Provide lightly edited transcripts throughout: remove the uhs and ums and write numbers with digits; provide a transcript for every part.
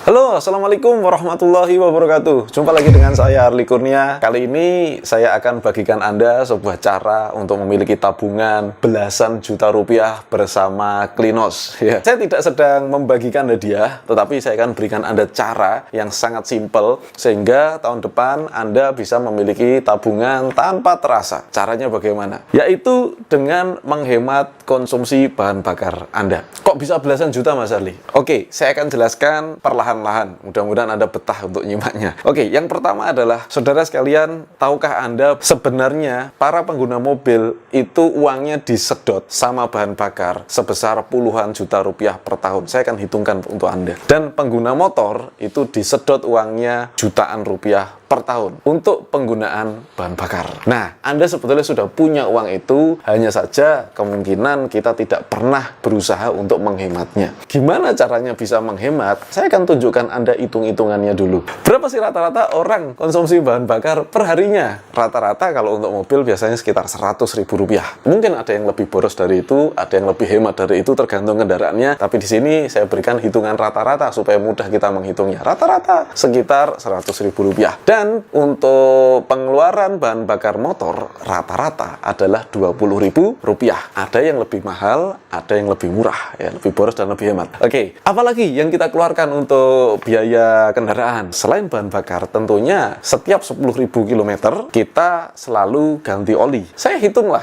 Halo, Assalamualaikum warahmatullahi wabarakatuh. Jumpa lagi dengan saya Arli Kurnia. Kali ini saya akan bagikan Anda sebuah cara untuk memiliki tabungan belasan juta rupiah bersama Klinos. Ya, saya tidak sedang membagikan hadiah, tetapi saya akan berikan Anda cara yang sangat simpel sehingga tahun depan Anda bisa memiliki tabungan tanpa terasa. Caranya bagaimana? Yaitu dengan menghemat konsumsi bahan bakar Anda. Kok bisa belasan juta, Mas Arli? Oke, saya akan jelaskan perlahan-lahan. Mudah-mudahan Anda betah untuk nyimaknya. Oke, yang pertama adalah, saudara sekalian, tahukah Anda sebenarnya para pengguna mobil itu uangnya disedot sama bahan bakar sebesar puluhan juta rupiah per tahun. Saya akan hitungkan untuk Anda. Dan pengguna motor itu disedot uangnya jutaan rupiah per tahun untuk penggunaan bahan bakar. Nah, Anda sebetulnya sudah punya uang itu, hanya saja kemungkinan kita tidak pernah berusaha untuk menghematnya. Gimana caranya bisa menghemat? Saya akan tunjukkan Anda hitung-hitungannya dulu. Berapa sih rata-rata orang konsumsi bahan bakar per harinya? Rata-rata kalau untuk mobil biasanya sekitar 100 ribu rupiah. Mungkin ada yang lebih boros dari itu, ada yang lebih hemat dari itu, tergantung kendaraannya. Tapi di sini saya berikan hitungan rata-rata supaya mudah kita menghitungnya. Rata-rata sekitar 100 ribu rupiah. Dan untuk pengeluaran bahan bakar motor rata-rata adalah 20 ribu rupiah. Ada yang lebih mahal, ada yang lebih murah, ya, lebih boros dan lebih hemat. Oke, apalagi yang kita keluarkan untuk biaya kendaraan selain bahan bakar? Tentunya setiap 10.000 km kita selalu ganti oli. Saya hitung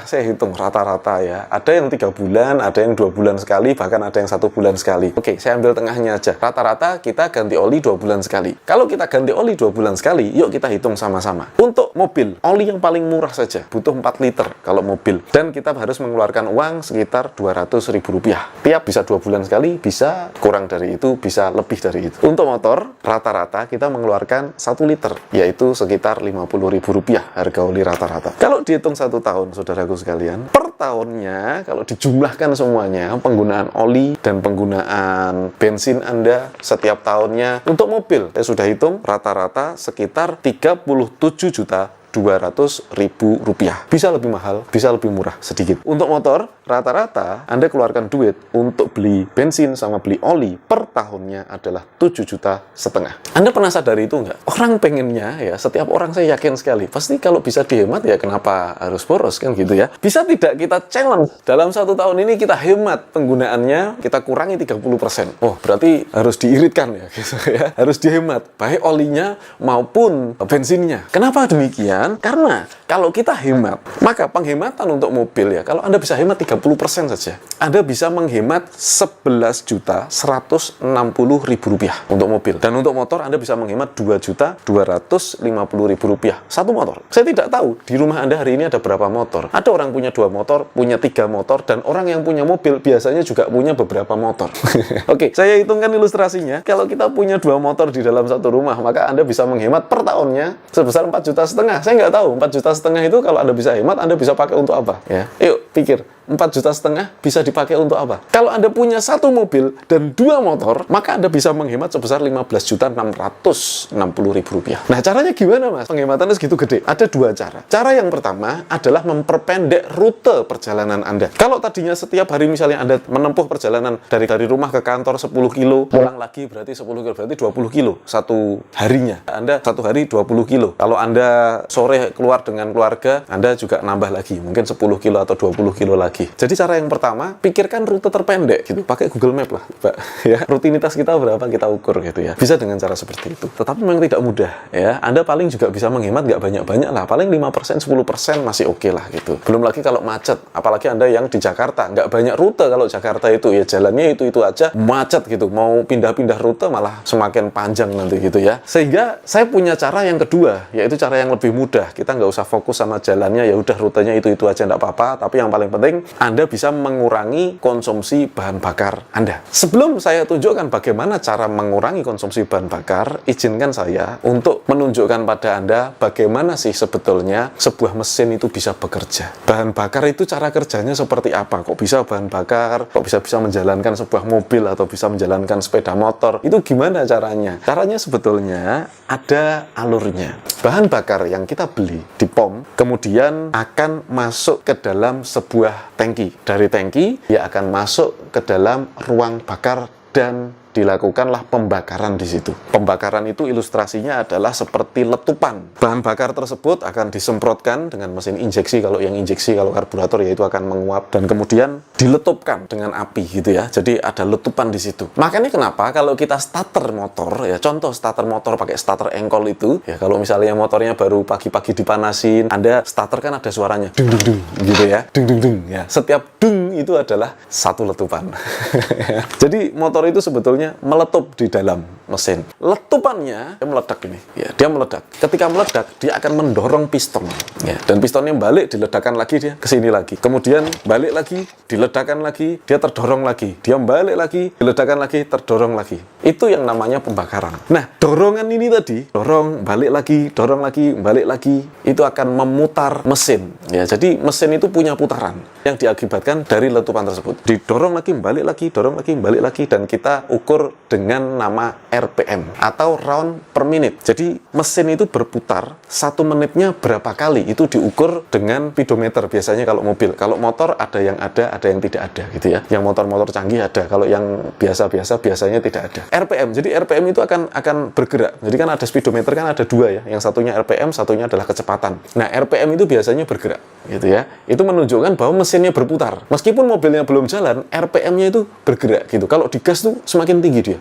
rata-rata ya. Ada yang 3 bulan, ada yang 2 bulan sekali, bahkan ada yang 1 bulan sekali. Oke, saya ambil tengahnya aja. Rata-rata kita ganti oli 2 bulan sekali. Kalau kita ganti oli 2 bulan sekali, yuk kita hitung sama-sama. Untuk mobil, oli yang paling murah saja butuh 4 liter kalau mobil. Dan kita harus mengeluarkan uang sekitar 200 ribu rupiah. Tiap bisa 2 bulan sekali, bisa kurang dari itu, bisa lebih dari itu. Untuk motor, rata-rata kita mengeluarkan 1 liter, yaitu sekitar 50 ribu rupiah harga oli rata-rata. Kalau dihitung 1 tahun, saudaraku sekalian, per tahunnya, kalau dijumlahkan semuanya, penggunaan oli dan penggunaan bensin Anda setiap tahunnya untuk mobil, saya sudah hitung rata-rata sekitar 37 juta 200 ribu rupiah. Bisa lebih mahal, bisa lebih murah sedikit. Untuk motor, rata-rata Anda keluarkan duit untuk beli bensin sama beli oli per tahunnya adalah 7,5 juta. Anda pernah sadari itu nggak? Orang pengennya ya, setiap orang saya yakin sekali, pasti kalau bisa dihemat ya kenapa harus boros kan gitu ya. Bisa tidak kita challenge dalam 1 tahun ini kita hemat penggunaannya, kita kurangi 30%. Oh, berarti harus diiritkan ya gitu ya. Harus dihemat, baik olinya maupun bensinnya. Kenapa demikian? Karena kalau kita hemat, maka penghematan untuk mobil ya, kalau Anda bisa hemat 30% saja, Anda bisa menghemat 11.160.000 rupiah untuk mobil. Dan untuk motor Anda bisa menghemat 2.250.000 rupiah satu motor. Saya tidak tahu di rumah Anda hari ini ada berapa motor. Ada orang punya 2 motor, punya 3 motor, dan orang yang punya mobil biasanya juga punya beberapa motor. Oke, saya hitungkan ilustrasinya. Kalau kita punya 2 motor di dalam satu rumah, maka Anda bisa menghemat per tahunnya sebesar 4,5 juta. Saya nggak tahu 4,5 juta itu kalau Anda bisa hemat, Anda bisa pakai untuk apa ya? Yuk pikir, 4,5 juta bisa dipakai untuk apa? Kalau Anda punya 1 mobil dan 2 motor, maka Anda bisa menghemat sebesar 15.660.000 rupiah. Nah, caranya gimana, Mas? Penghematannya segitu gede. Ada 2 cara. Cara yang pertama adalah memperpendek rute perjalanan Anda. Kalau tadinya setiap hari misalnya Anda menempuh perjalanan dari rumah ke kantor 10 kilo, pulang lagi berarti 10 kilo, berarti 20 kilo satu harinya. Anda satu hari 20 kilo. Kalau Anda sore keluar dengan keluarga, Anda juga nambah lagi, mungkin 10 kilo atau 20 kilo lagi. Jadi cara yang pertama, pikirkan rute terpendek gitu, pakai Google Map lah, Pak. Ya, rutinitas kita berapa kita ukur gitu ya. Bisa dengan cara seperti itu. Tetapi memang tidak mudah ya. Anda paling juga bisa menghemat nggak banyak-banyak lah, paling 5%, 10% masih oke lah gitu. Belum lagi kalau macet, apalagi Anda yang di Jakarta, nggak banyak rute kalau Jakarta itu ya, jalannya itu aja macet gitu. Mau pindah-pindah rute malah semakin panjang nanti gitu ya. Sehingga saya punya cara yang kedua, yaitu cara yang lebih mudah. Kita nggak usah fokus sama jalannya, ya udah rutenya itu aja nggak apa-apa. Tapi yang paling penting Anda bisa mengurangi konsumsi bahan bakar Anda. Sebelum saya tunjukkan bagaimana cara mengurangi konsumsi bahan bakar, izinkan saya untuk menunjukkan pada Anda bagaimana sih sebetulnya sebuah mesin itu bisa bekerja. Bahan bakar itu cara kerjanya seperti apa? Kok bisa bahan bakar? Kok bisa menjalankan sebuah mobil atau bisa menjalankan sepeda motor? Itu gimana caranya? Caranya sebetulnya ada alurnya. Bahan bakar yang kita beli di POM kemudian akan masuk ke dalam sebuah tangki. Dari tangki, dia akan masuk ke dalam ruang bakar dan dilakukanlah pembakaran di situ. Pembakaran itu ilustrasinya adalah seperti letupan. Bahan bakar tersebut akan disemprotkan dengan mesin injeksi, kalau yang injeksi, kalau karburator yaitu akan menguap dan kemudian diletupkan dengan api gitu ya. Jadi ada letupan di situ. Makanya kenapa kalau kita starter motor ya, contoh starter motor pakai starter engkol itu ya, kalau misalnya motornya baru pagi-pagi dipanasin, Anda starter kan ada suaranya dung dung dung gitu ya, dung dung dung ya. Setiap dung itu adalah satu letupan. Jadi motor itu sebetulnya meletup di dalam mesin. Letupannya dia meledak ini ya, dia meledak. Ketika meledak dia akan mendorong piston ya, dan pistonnya balik, diledakkan lagi, dia ke sini lagi, kemudian balik lagi, diledakkan lagi, dia terdorong lagi, dia balik lagi, diledakkan lagi, terdorong lagi. Itu yang namanya pembakaran. Nah, dorongan ini tadi, dorong balik lagi, dorong lagi, balik lagi, itu akan memutar mesin ya. Jadi mesin itu punya putaran yang diakibatkan dari letupan tersebut. Didorong lagi, balik lagi, dorong lagi, balik lagi, dan kita ukur dengan nama RPM atau round per minute. Jadi mesin itu berputar 1 menitnya berapa kali, itu diukur dengan speedometer biasanya kalau mobil. Kalau motor ada yang yang tidak ada gitu ya. Yang motor-motor canggih ada, kalau yang biasa-biasa biasanya tidak ada. RPM, jadi RPM itu akan bergerak. Jadi kan ada speedometer, kan ada 2 ya. Yang satunya RPM, satunya adalah kecepatan. Nah, RPM itu biasanya bergerak gitu ya. Itu menunjukkan bahwa mesinnya berputar. Meskipun mobilnya belum jalan, RPM-nya itu bergerak gitu. Kalau digas tuh semakin tinggi dia.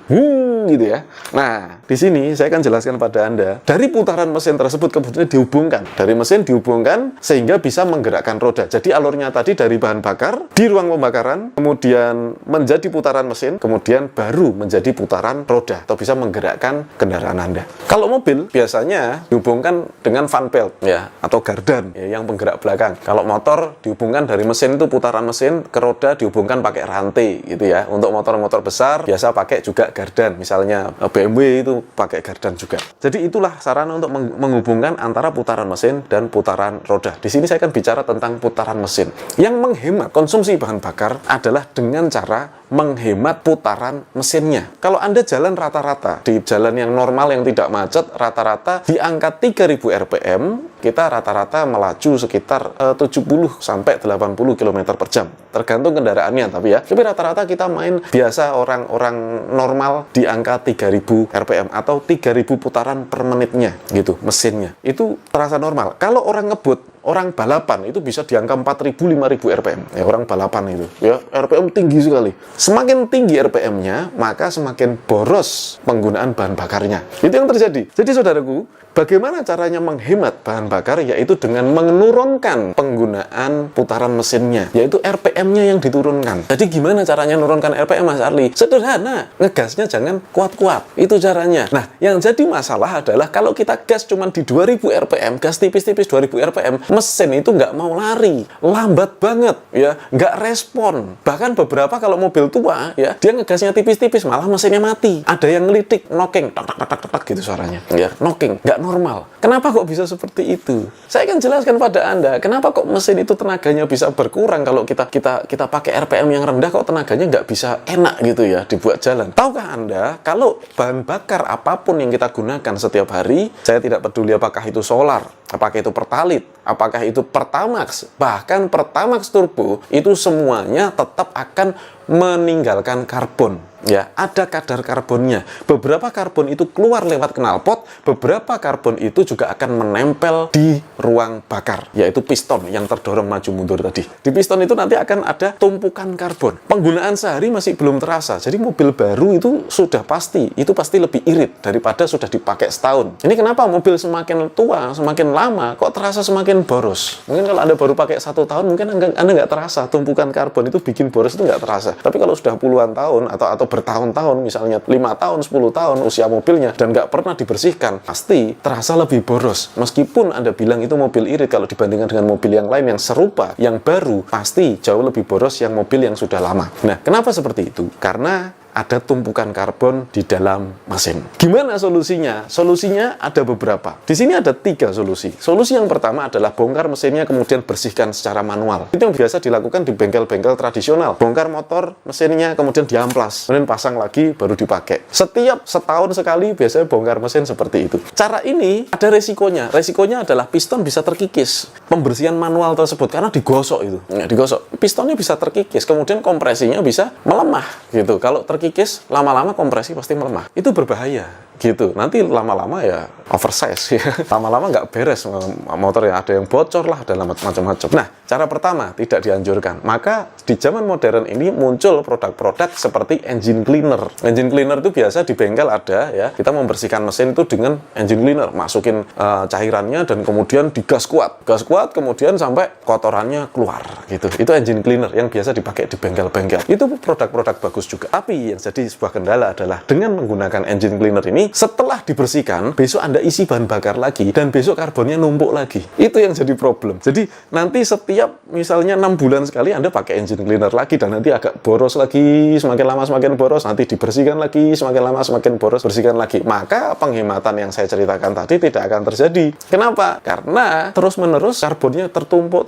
Gitu ya. Nah, di sini saya akan jelaskan pada Anda, dari putaran mesin tersebut kemudian dihubungkan. Dari mesin dihubungkan sehingga bisa menggerakkan roda. Jadi alurnya tadi dari bahan bakar di ruang pembakaran, kemudian menjadi putaran mesin, kemudian baru menjadi putaran roda atau bisa menggerakkan kendaraan Anda. Kalau mobil biasanya dihubungkan dengan fan belt ya, atau gardan ya, yang penggerak belakang. Kalau motor dihubungkan dari mesin itu putaran mesin ke roda dihubungkan pakai rantai gitu ya. Untuk motor-motor besar biasa pakai juga gardan. Misalnya BMW itu pakai gardan juga. Jadi itulah sarana untuk menghubungkan antara putaran mesin dan putaran roda. Di sini saya akan bicara tentang putaran mesin. Yang menghemat konsumsi bahan bakar adalah dengan cara menghemat putaran mesinnya. Kalau Anda jalan rata-rata di jalan yang normal yang tidak macet, rata-rata di angka 3000 RPM, kita rata-rata melaju sekitar 70 sampai 80 km per jam. Tergantung kendaraannya tapi ya. Tapi rata-rata kita main biasa orang-orang normal di angka 3000 RPM atau 3000 putaran per menitnya gitu mesinnya. Itu terasa normal. Kalau orang ngebut, orang balapan itu bisa di angka 4000 5000 RPM. Ya, orang balapan itu ya, RPM tinggi sekali. Semakin tinggi RPM-nya, maka semakin boros penggunaan bahan bakarnya. Itu yang terjadi. Jadi saudaraku, bagaimana caranya menghemat bahan bakar? Yaitu dengan menurunkan penggunaan putaran mesinnya, yaitu RPM-nya yang diturunkan. Jadi gimana caranya menurunkan RPM, Mas Arli? Sederhana, ngegasnya jangan kuat-kuat. Itu caranya. Nah, yang jadi masalah adalah kalau kita gas cuma di 2000 RPM, gas tipis-tipis 2000 RPM, mesin itu nggak mau lari, lambat banget, ya, nggak respon. Bahkan beberapa kalau mobil tua, ya, dia ngegasnya tipis-tipis, malah mesinnya mati. Ada yang ngelitik, knocking, tak tak tak tak tak gitu suaranya, ya, knocking, nggak normal. Kenapa kok bisa seperti itu? Saya akan jelaskan pada Anda, kenapa kok mesin itu tenaganya bisa berkurang kalau kita pakai RPM yang rendah, kok tenaganya nggak bisa enak gitu ya dibuat jalan. Tahukah Anda, kalau bahan bakar apapun yang kita gunakan setiap hari, saya tidak peduli apakah itu solar, apakah itu pertalit, apakah itu Pertamax, bahkan Pertamax Turbo, itu semuanya tetap akan meninggalkan karbon. Ya, ada kadar karbonnya. Beberapa karbon itu keluar lewat knalpot, beberapa karbon itu juga akan menempel di ruang bakar, yaitu piston yang terdorong maju mundur tadi. Di piston itu nanti akan ada tumpukan karbon. Penggunaan sehari masih belum terasa. Jadi mobil baru itu sudah pasti lebih irit daripada sudah dipakai setahun. Ini kenapa mobil semakin tua, semakin lama, kok terasa semakin boros. Mungkin kalau Anda baru pakai 1 tahun, mungkin Anda nggak terasa tumpukan karbon itu bikin boros, itu nggak terasa. Tapi kalau sudah puluhan tahun atau bertahun-tahun, misalnya 5 tahun, 10 tahun usia mobilnya dan nggak pernah dibersihkan, pasti terasa lebih boros. Meskipun Anda bilang itu mobil irit, kalau dibandingkan dengan mobil yang lain yang serupa, yang baru, pasti jauh lebih boros yang mobil yang sudah lama. Nah, kenapa seperti itu? Karena ada tumpukan karbon di dalam mesin. Gimana solusinya? Solusinya ada beberapa. Di sini ada 3 solusi. Solusi yang pertama adalah bongkar mesinnya kemudian bersihkan secara manual. Itu yang biasa dilakukan di bengkel-bengkel tradisional. Bongkar motor mesinnya kemudian diamplas, kemudian pasang lagi baru dipakai. Setiap setahun sekali biasanya bongkar mesin seperti itu. Cara ini ada resikonya. Resikonya adalah piston bisa terkikis. Pembersihan manual tersebut karena digosok itu. Ya, digosok. Pistonnya bisa terkikis, kemudian kompresinya bisa melemah gitu. Kalau terkikis terkikis, lama-lama kompresi pasti melemah. Itu berbahaya gitu. Nanti lama-lama ya oversize ya. Lama-lama nggak beres motornya, ada yang bocor lah, ada macam-macam. Nah, cara pertama tidak dianjurkan. Maka di zaman modern ini muncul produk-produk seperti engine cleaner. Engine cleaner itu biasa di bengkel ada ya. Kita membersihkan mesin itu dengan engine cleaner, masukin cairannya dan kemudian digas kuat. Gas kuat kemudian sampai kotorannya keluar gitu. Itu engine cleaner yang biasa dipakai di bengkel-bengkel. Itu produk-produk bagus juga. Tapi yang jadi sebuah kendala adalah dengan menggunakan engine cleaner ini, setelah dibersihkan, besok Anda isi bahan bakar lagi, dan besok karbonnya numpuk lagi. Itu yang jadi problem. Jadi, nanti setiap, misalnya 6 bulan sekali, Anda pakai engine cleaner lagi, dan nanti agak boros lagi, semakin lama semakin boros, nanti dibersihkan lagi, semakin lama semakin boros, bersihkan lagi. Maka, penghematan yang saya ceritakan tadi tidak akan terjadi. Kenapa? Karena, terus-menerus, karbonnya tertumpuk,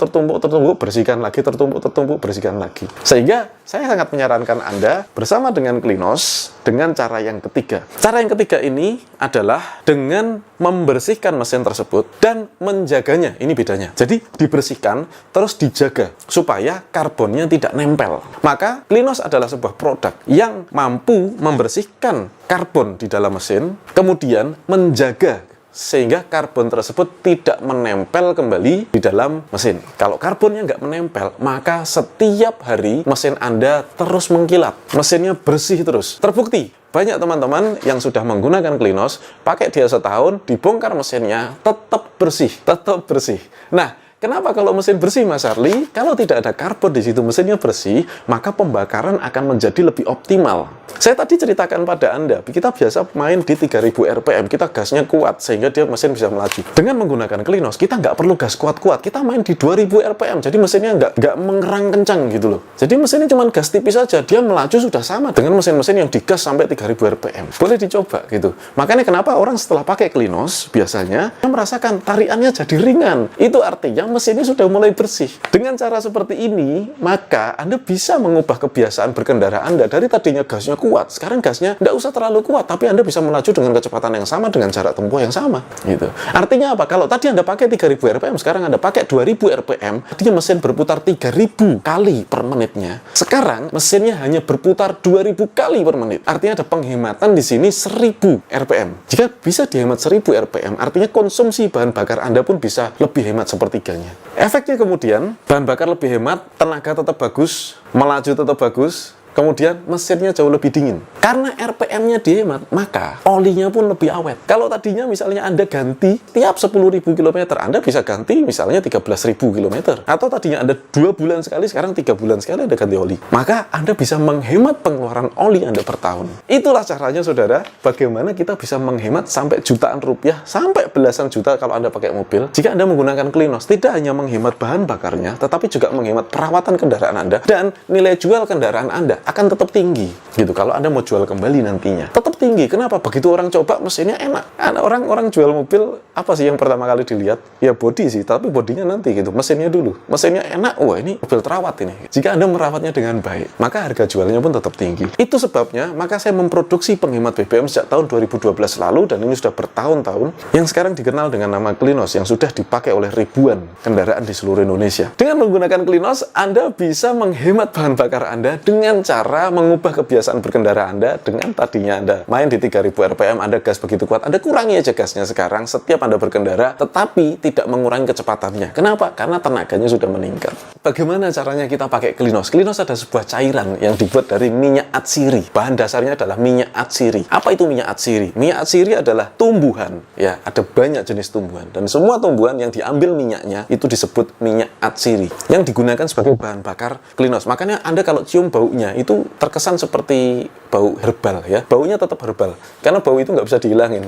bersihkan lagi, tertumpuk, bersihkan lagi. Sehingga, saya sangat menyarankan Anda, bersama dengan Klinos, dengan cara yang ketiga. Cara yang ketiga ini adalah dengan membersihkan mesin tersebut dan menjaganya. Ini bedanya. Jadi dibersihkan terus dijaga supaya karbonnya tidak nempel. Maka Klinos adalah sebuah produk yang mampu membersihkan karbon di dalam mesin, kemudian menjaga sehingga karbon tersebut tidak menempel kembali di dalam mesin. Kalau karbonnya nggak menempel, maka setiap hari mesin Anda terus mengkilat. Mesinnya bersih terus. Terbukti, banyak teman-teman yang sudah menggunakan Klinos, pakai dia setahun, dibongkar mesinnya, tetap bersih. Nah, kenapa kalau mesin bersih, Mas Arli? Kalau tidak ada karbon di situ, mesinnya bersih, maka pembakaran akan menjadi lebih optimal. Saya tadi ceritakan pada Anda, kita biasa main di 3000 RPM, kita gasnya kuat, sehingga dia mesin bisa melaju. Dengan menggunakan Klinos, kita nggak perlu gas kuat-kuat, kita main di 2000 RPM, jadi mesinnya nggak mengerang kencang gitu loh. Jadi mesinnya cuma gas tipis saja, dia melaju sudah sama dengan mesin-mesin yang digas sampai 3000 RPM. Boleh dicoba gitu. Makanya kenapa orang setelah pakai Klinos, biasanya merasakan tariannya jadi ringan. Itu artinya mesinnya sudah mulai bersih. Dengan cara seperti ini, maka Anda bisa mengubah kebiasaan berkendara Anda. Dari tadinya gasnya kuat, sekarang gasnya nggak usah terlalu kuat, tapi Anda bisa melaju dengan kecepatan yang sama, dengan jarak tempuh yang sama. Gitu. Artinya apa? Kalau tadi Anda pakai 3000 RPM, sekarang Anda pakai 2000 RPM, artinya mesin berputar 3000 kali per menitnya. Sekarang mesinnya hanya berputar 2000 kali per menit. Artinya ada penghematan di sini 1000 RPM. Jika bisa dihemat 1000 RPM, artinya konsumsi bahan bakar Anda pun bisa lebih hemat sepertiganya. Efeknya kemudian, bahan bakar lebih hemat, tenaga tetap bagus, melaju tetap bagus, kemudian mesinnya jauh lebih dingin. Karena RPM-nya dihemat, maka olinya pun lebih awet. Kalau tadinya misalnya Anda ganti tiap 10.000 km, Anda bisa ganti misalnya 13.000 km. Atau tadinya Anda 2 bulan sekali, sekarang 3 bulan sekali Anda ganti oli. Maka Anda bisa menghemat pengeluaran oli Anda per tahun. Itulah caranya, saudara, bagaimana kita bisa menghemat sampai jutaan rupiah, sampai belasan juta kalau Anda pakai mobil. Jika Anda menggunakan Klinos, tidak hanya menghemat bahan bakarnya, tetapi juga menghemat perawatan kendaraan Anda, dan nilai jual kendaraan Anda akan tetap tinggi gitu. Kalau Anda mau jual kembali nantinya tetap tinggi. Kenapa? Begitu orang coba mesinnya enak. Orang jual mobil, apa sih yang pertama kali dilihat? Ya bodi sih, tapi bodinya nanti gitu. Mesinnya dulu. Mesinnya enak, wah ini mobil terawat ini. Jika Anda merawatnya dengan baik, maka harga jualnya pun tetap tinggi. Itu sebabnya maka saya memproduksi penghemat BBM sejak tahun 2012 lalu, dan ini sudah bertahun-tahun, yang sekarang dikenal dengan nama Klinos, yang sudah dipakai oleh ribuan kendaraan di seluruh Indonesia. Dengan menggunakan Klinos, Anda bisa menghemat bahan bakar Anda dengan cara mengubah kebiasaan berkendara Anda. Dengan tadinya Anda main di 3000 RPM, Anda gas begitu kuat, Anda kurangi aja gasnya sekarang setiap Anda berkendara, tetapi tidak mengurangi kecepatannya. Kenapa? Karena tenaganya sudah meningkat. Bagaimana caranya kita pakai Klinos? Klinos ada sebuah cairan yang dibuat dari minyak atsiri. Bahan dasarnya adalah minyak atsiri. Apa itu minyak atsiri? Minyak atsiri adalah tumbuhan. Ya, ada banyak jenis tumbuhan, dan semua tumbuhan yang diambil minyaknya itu disebut minyak atsiri, yang digunakan sebagai bahan bakar Klinos. Makanya Anda kalau cium baunya itu terkesan seperti bau herbal ya. Baunya tetap herbal, karena bau itu nggak bisa dihilangin.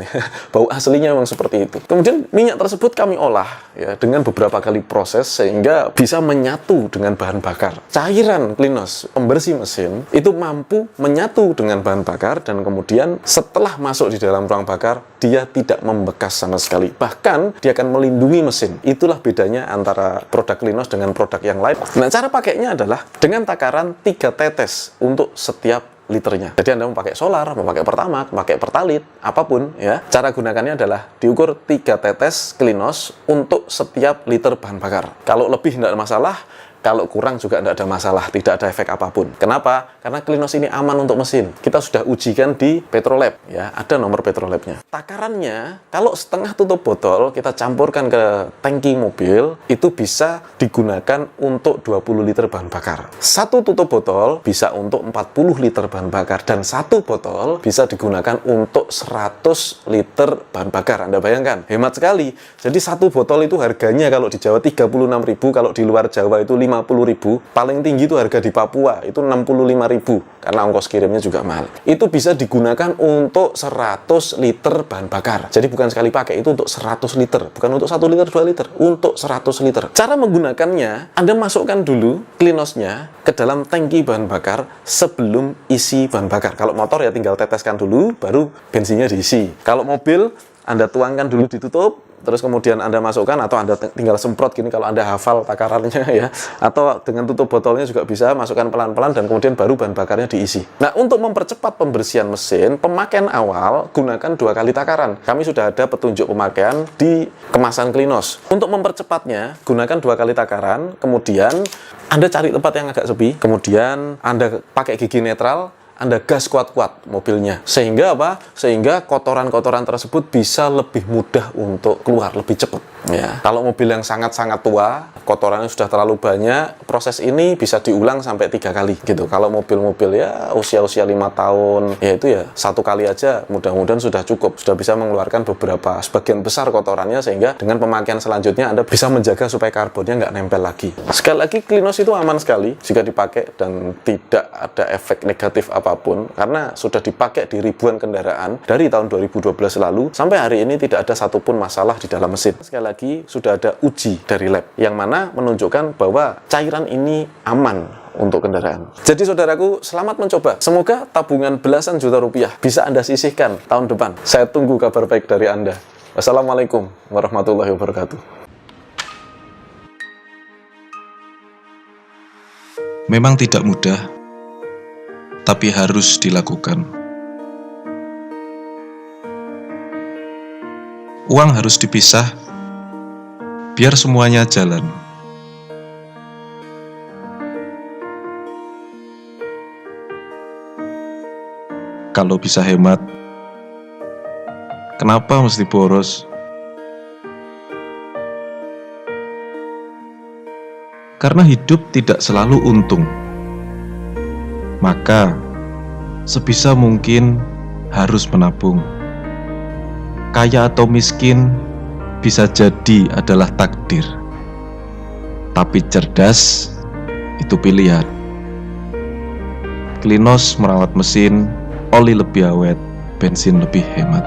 Bau aslinya memang seperti itu. Kemudian minyak tersebut kami olah ya dengan beberapa kali proses sehingga bisa menyatu dengan bahan bakar. Cairan Klinos pembersih mesin itu mampu menyatu dengan bahan bakar, dan kemudian setelah masuk di dalam ruang bakar, dia tidak membekas sama sekali. Bahkan dia akan melindungi mesin. Itulah bedanya antara produk Klinos dengan produk yang lain. Nah, cara pakainya adalah dengan takaran 3 tetes untuk setiap liternya. Jadi Anda mau pakai solar, mau pakai Pertamax, mau pakai Pertalite, apapun ya. Cara gunakannya adalah diukur 3 tetes Klinos untuk setiap liter bahan bakar. Kalau lebih tidak ada masalah, kalau kurang juga tidak ada masalah, tidak ada efek apapun. Kenapa? Karena Klinos ini aman untuk mesin. Kita sudah ujikan di Petrolab, ya, ada nomor Petrolabnya. Takarannya, kalau setengah tutup botol kita campurkan ke tangki mobil, itu bisa digunakan untuk 20 liter bahan bakar. Satu tutup botol bisa untuk 40 liter bahan bakar, dan satu botol bisa digunakan untuk 100 liter bahan bakar. Anda bayangkan, hemat sekali. Jadi satu botol itu harganya kalau di Jawa 36.000, kalau di luar Jawa itu 50.000, paling tinggi itu harga di Papua itu 65.000 karena ongkos kirimnya juga mahal. Itu bisa digunakan untuk 100 liter bahan bakar. Jadi bukan sekali pakai, itu untuk 100 liter, bukan untuk 1 liter 2 liter, untuk 100 liter. Cara menggunakannya, Anda masukkan dulu Klinosnya ke dalam tangki bahan bakar sebelum isi bahan bakar. Kalau motor ya tinggal teteskan dulu, baru bensinnya diisi. Kalau mobil, Anda tuangkan dulu, ditutup, terus kemudian Anda masukkan, atau Anda tinggal semprot gini kalau Anda hafal takarannya ya, atau dengan tutup botolnya juga bisa, masukkan pelan-pelan dan kemudian baru bahan bakarnya diisi. Nah, untuk mempercepat pembersihan mesin, pemakaian awal gunakan 2 kali takaran. Kami sudah ada petunjuk pemakaian di kemasan Klinos. Untuk mempercepatnya, gunakan 2 kali takaran, kemudian Anda cari tempat yang agak sepi, kemudian Anda pakai gigi netral, Anda gas kuat-kuat mobilnya. Sehingga apa? Sehingga kotoran-kotoran tersebut bisa lebih mudah untuk keluar, lebih cepat. Ya. Kalau mobil yang sangat-sangat tua, kotorannya sudah terlalu banyak, proses ini bisa diulang sampai 3 kali gitu. Kalau mobil-mobil ya usia-usia 5 tahun, ya itu ya 1 kali aja mudah-mudahan sudah cukup. Sudah bisa mengeluarkan sebagian besar kotorannya, sehingga dengan pemakaian selanjutnya Anda bisa menjaga supaya karbonnya nggak nempel lagi. Sekali lagi, Klinos itu aman sekali jika dipakai dan tidak ada efek negatif apapun, karena sudah dipakai di ribuan kendaraan dari tahun 2012 lalu sampai hari ini, tidak ada satupun masalah di dalam mesin. Sekali lagi, sudah ada uji dari lab yang mana menunjukkan bahwa cairan ini aman untuk kendaraan. Jadi saudaraku, selamat mencoba. Semoga tabungan belasan juta rupiah bisa Anda sisihkan tahun depan. Saya tunggu kabar baik dari Anda. Wassalamualaikum warahmatullahi wabarakatuh. Memang tidak mudah, tapi harus dilakukan. Uang harus dipisah, biar semuanya jalan. Kalau bisa hemat, kenapa mesti boros? Karena hidup tidak selalu untung. Maka, sebisa mungkin harus menabung. Kaya atau miskin bisa jadi adalah takdir. Tapi cerdas itu pilihan. Klinos merawat mesin, oli lebih awet, bensin lebih hemat.